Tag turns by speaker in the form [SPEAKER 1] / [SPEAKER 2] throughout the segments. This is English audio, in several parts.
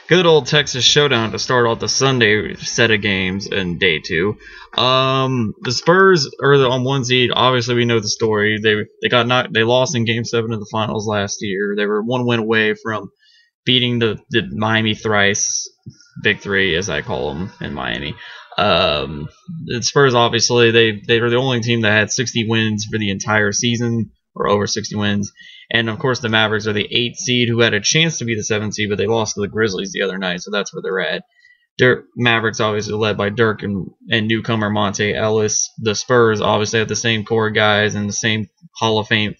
[SPEAKER 1] Good old Texas Showdown to start off the Sunday set of games in day two. The Spurs are on one seed. Obviously, we know the story. They lost in Game 7 of the Finals last year. They were one win away from beating the Miami thrice, Big Three as I call them in Miami. The Spurs obviously they were the only team that had 60 wins for the entire season, or over 60 wins. And of course, the Mavericks are the 8th seed, who had a chance to be the 7th seed, but they lost to the Grizzlies the other night, so that's where they're at. Mavericks obviously led by Dirk and newcomer Monte Ellis. The Spurs obviously have the same core guys and the same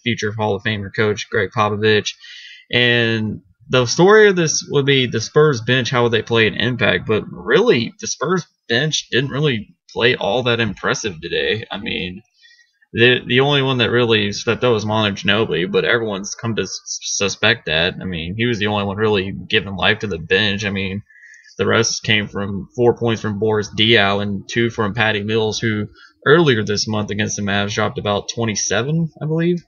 [SPEAKER 1] future Hall of Famer coach Greg Popovich. And the story of this would be the Spurs bench, how would they play an impact? But really, the Spurs bench didn't really play all that impressive today. I mean, the only one that really stepped up was Manu Ginobili, but everyone's come to suspect that. I mean, he was the only one really giving life to the bench. I mean, the rest came from 4 points from Boris Diaw and 2 from Patty Mills, who earlier this month against the Mavs dropped about 27, I believe.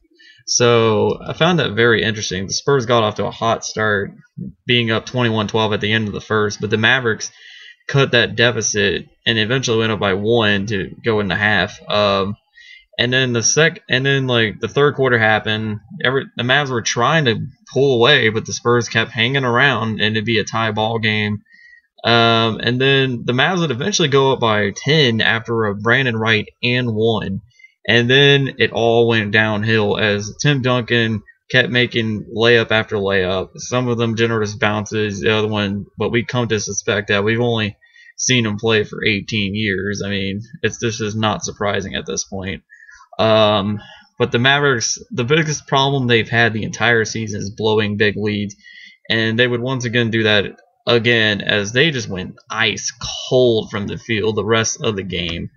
[SPEAKER 1] So I found that very interesting. The Spurs got off to a hot start, being up 21-12 at the end of the first, but the Mavericks cut that deficit and eventually went up by 1 to go into half. And then the third quarter happened. The Mavs were trying to pull away, but the Spurs kept hanging around, and it'd be a tie ball game. And then the Mavs would eventually go up by 10 after a Brandon Wright and 1. And then it all went downhill as Tim Duncan kept making layup after layup. Some of them generous bounces, the other one, but we come to suspect that we've only seen him play for 18 years. I mean, this is not surprising at this point. But the Mavericks, the biggest problem they've had the entire season is blowing big leads, and they would once again do that again as they just went ice cold from the field the rest of the game.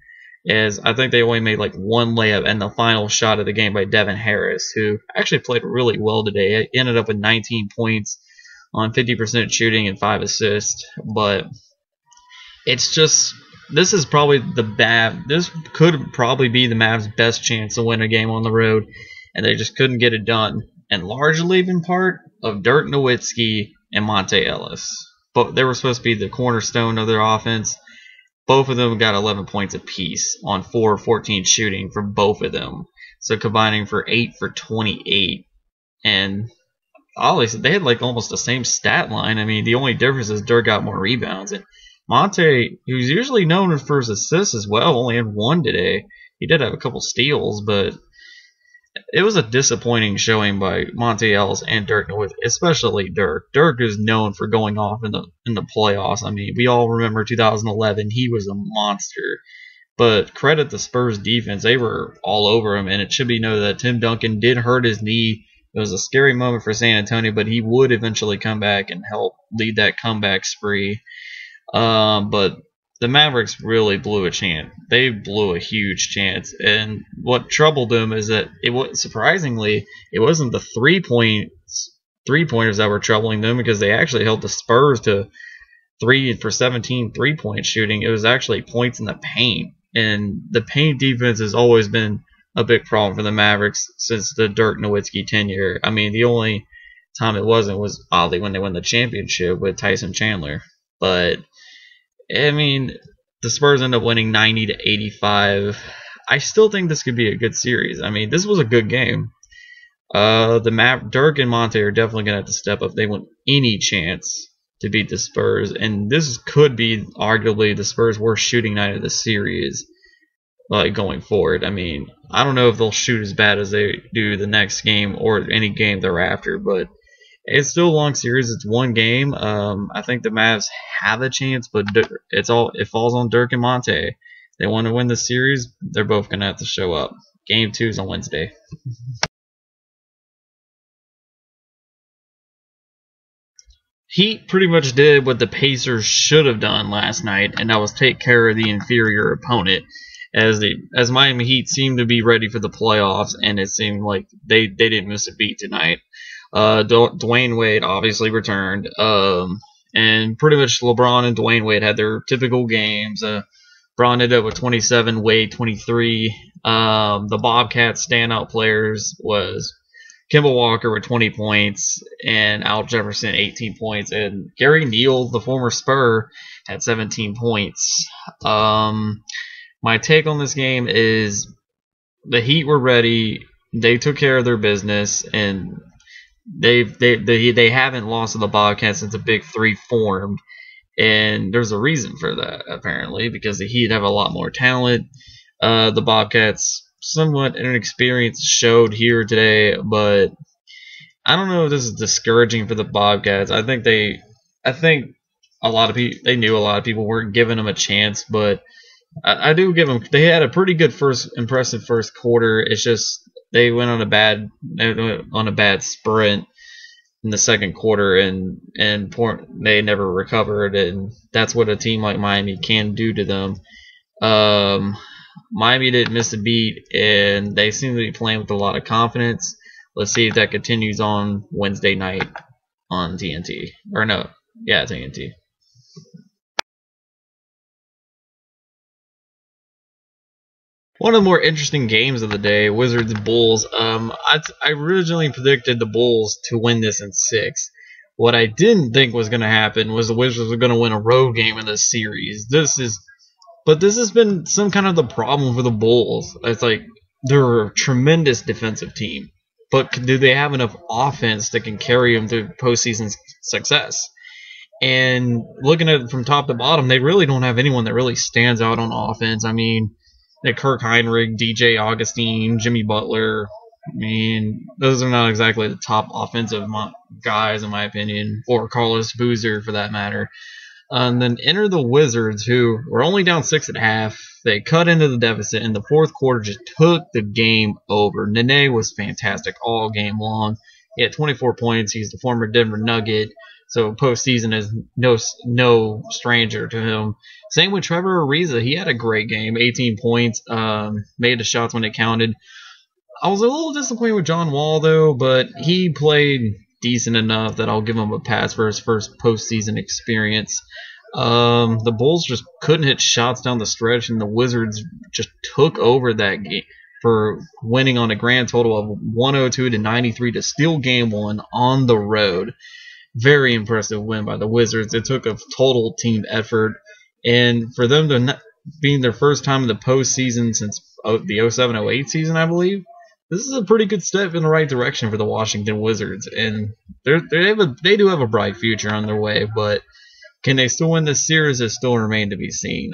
[SPEAKER 1] As I think they only made like one layup and the final shot of the game by Devin Harris, who actually played really well today. He ended up with 19 points on 50% shooting and 5 assists, but it's just, this could probably be the Mavs' best chance to win a game on the road, and they just couldn't get it done. And largely in part of Dirk Nowitzki and Monte Ellis. But they were supposed to be the cornerstone of their offense. Both of them got 11 points apiece on 4 of 14 shooting for both of them. So combining for 8 for 28. And obviously they had like almost the same stat line. I mean, the only difference is Dirk got more rebounds. And Monte, who's usually known for his assists as well, only had 1 today. He did have a couple steals, but it was a disappointing showing by Monte Ellis and Dirk Nowitzki, especially Dirk. Dirk is known for going off in the playoffs. I mean, we all remember 2011. He was a monster. But credit the Spurs defense. They were all over him, and it should be noted that Tim Duncan did hurt his knee. It was a scary moment for San Antonio, but he would eventually come back and help lead that comeback spree. But the Mavericks really blew a chance. They blew a huge chance, and what troubled them is that surprisingly it wasn't the three-pointers that were troubling them, because they actually held the Spurs to 3 for 17 three-point shooting. It was actually points in the paint, and the paint defense has always been a big problem for the Mavericks since the Dirk Nowitzki tenure. I mean, the only time it wasn't was oddly when they won the championship with Tyson Chandler, but I mean, the Spurs end up winning 90-85. I still think this could be a good series. I mean, this was a good game. Dirk and Monte are definitely going to have to step up if they want any chance to beat the Spurs. And this could be arguably the Spurs' worst shooting night of the series going forward. I mean, I don't know if they'll shoot as bad as they do the next game or any game thereafter, but it's still a long series. It's one game. I think the Mavs have a chance, but it falls on Dirk and Monte. They want to win the series. They're both going to have to show up. Game 2 is on Wednesday. Heat pretty much did what the Pacers should have done last night, and that was take care of the inferior opponent. As Miami Heat seemed to be ready for the playoffs, and it seemed like they didn't miss a beat tonight. Dwayne Wade obviously returned, and pretty much LeBron and Dwayne Wade had their typical games. LeBron ended up with 27, Wade 23. The Bobcats standout players was Kimball Walker with 20 points, and Al Jefferson 18 points, and Gary Neal, the former Spur, had 17 points. My take on this game is the Heat were ready. They took care of their business, and they haven't lost to the Bobcats since the Big Three formed. And there's a reason for that, apparently, because the Heat have a lot more talent. The Bobcats, somewhat inexperienced, showed here today, but I don't know if this is discouraging for the Bobcats. I think a lot of people, they knew a lot of people weren't giving them a chance, but I do give them. They had a pretty good impressive first quarter. It's just they went on a bad sprint in the second quarter, and they never recovered, and that's what a team like Miami can do to them. Miami didn't miss a beat, and they seem to be playing with a lot of confidence. Let's see if that continues on Wednesday night on TNT. Or no, yeah, TNT. One of the more interesting games of the day, Wizards Bulls. I originally predicted the Bulls to win this in 6. What I didn't think was going to happen was the Wizards were going to win a road game in this series. This has been some kind of the problem for the Bulls. It's like they're a tremendous defensive team, but do they have enough offense that can carry them to postseason success? And looking at it from top to bottom, they really don't have anyone that really stands out on offense. I mean, Kirk Heinrich, DJ Augustine, Jimmy Butler. I mean, those are not exactly the top offensive guys, in my opinion, or Carlos Boozer for that matter. And then enter the Wizards, who were only down 6 at half. They cut into the deficit, and the fourth quarter just took the game over. Nene was fantastic all game long. He had 24 points. He's the former Denver Nugget, so postseason is no stranger to him. Same with Trevor Ariza. He had a great game, 18 points, made the shots when it counted. I was a little disappointed with John Wall, though, but he played decent enough that I'll give him a pass for his first postseason experience. The Bulls just couldn't hit shots down the stretch, and the Wizards just took over that game for winning on a grand total of 102-93 to steal game 1 on the road. Very impressive win by the Wizards. It took a total team effort, and for them to being their first time in the postseason since the 07-08 season, I believe, this is a pretty good step in the right direction for the Washington Wizards, and they do have a bright future on their way, but can they still win this series? It still remains to be seen.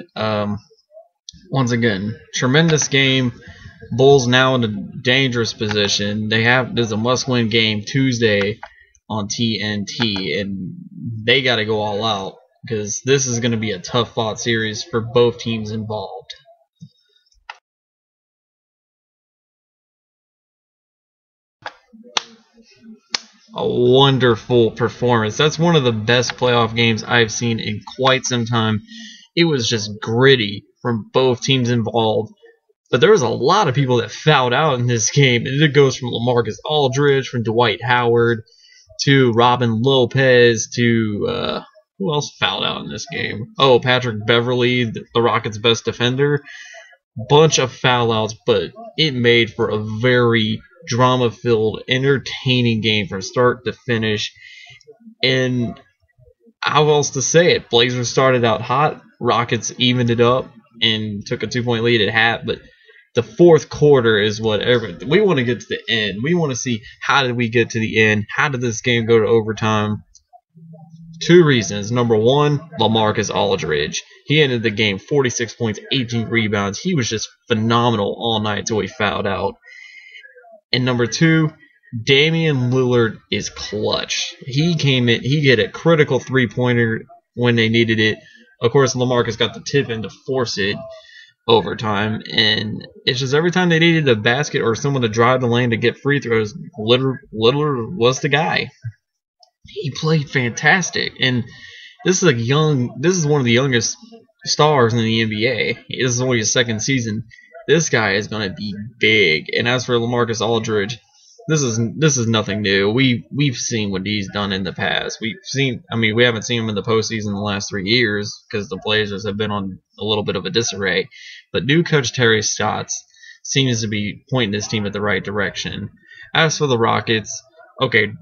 [SPEAKER 1] Once again, tremendous game. Bulls now in a dangerous position. There's a must-win game Tuesday on TNT, and they got to go all out because this is going to be a tough-fought series for both teams involved. A wonderful performance. That's one of the best playoff games I've seen in quite some time. It was just gritty from both teams involved. But there was a lot of people that fouled out in this game. It goes from LaMarcus Aldridge, from Dwight Howard, to Robin Lopez, to who else fouled out in this game? Oh, Patrick Beverly, the Rockets' best defender. Bunch of foul outs, but it made for a very drama-filled, entertaining game from start to finish. And how else to say it? Blazers started out hot. Rockets evened it up and took a 2-point lead at half. But the fourth quarter is we want to get to the end. We want to see how did we get to the end? How did this game go to overtime? 2 reasons. Number 1, LaMarcus Aldridge. He ended the game 46 points, 18 rebounds. He was just phenomenal all night until he fouled out. And number 2, Damian Lillard is clutch. He came in, he hit a critical 3-pointer when they needed it. Of course, LaMarcus got the tip in to force it overtime. And it's just every time they needed a basket or someone to drive the lane to get free throws, Lillard was the guy. He played fantastic, and this is one of the youngest stars in the NBA. This is only his second season. This guy is going to be big. And as for LaMarcus Aldridge, this is nothing new. We've seen what he's done in the past. We haven't seen him in the postseason in the last 3 years because the Blazers have been on a little bit of a disarray. But new coach Terry Stotts seems to be pointing his team at the right direction. As for the Rockets, okay,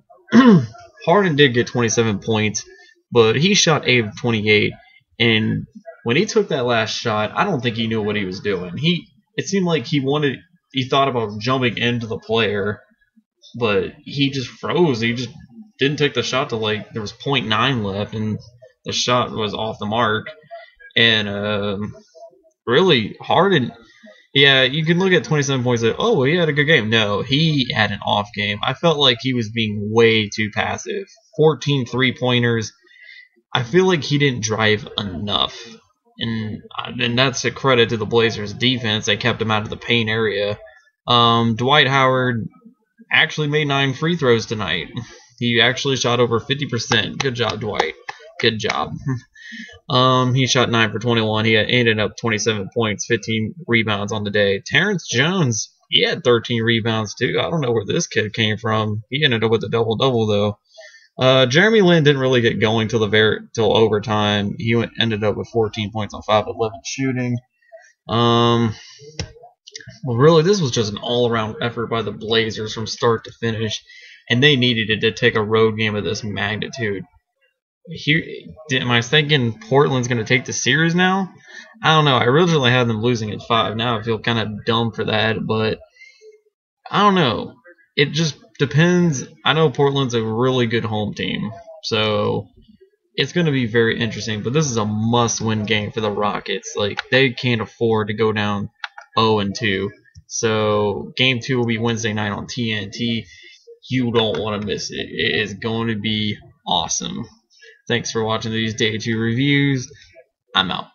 [SPEAKER 1] Harden did get 27 points, but he shot 8 of 28, and when he took that last shot, I don't think he knew what he was doing. It seemed like he thought about jumping into the player, but he just froze. He just didn't take the shot till like there was .9 left, and the shot was off the mark. And really, Harden, yeah, you can look at 27 points and say, oh, well, he had a good game. No, he had an off game. I felt like he was being way too passive. 14 three-pointers. I feel like he didn't drive enough. And that's a credit to the Blazers' defense. They kept him out of the paint area. Dwight Howard actually made 9 free throws tonight. He actually shot over 50%. Good job, Dwight. Good job. He shot 9 for 21. He ended up 27 points, 15 rebounds on the day. Terrence Jones, he had 13 rebounds too. I don't know where this kid came from. He ended up with a double-double though. Jeremy Lin didn't really get going till overtime. He ended up with 14 points on 5 of 11 shooting. Well, really, this was just an all-around effort by the Blazers from start to finish, and they needed it to take a road game of this magnitude. Am I thinking Portland's going to take the series now? I don't know. I originally had them losing at 5. Now I feel kind of dumb for that, but I don't know. It just depends. I know Portland's a really good home team, so it's going to be very interesting. But this is a must-win game for the Rockets. Like, they can't afford to go down 0-2. So Game 2 will be Wednesday night on TNT. You don't want to miss it. It is going to be awesome. Thanks for watching these Day 2 reviews. I'm out.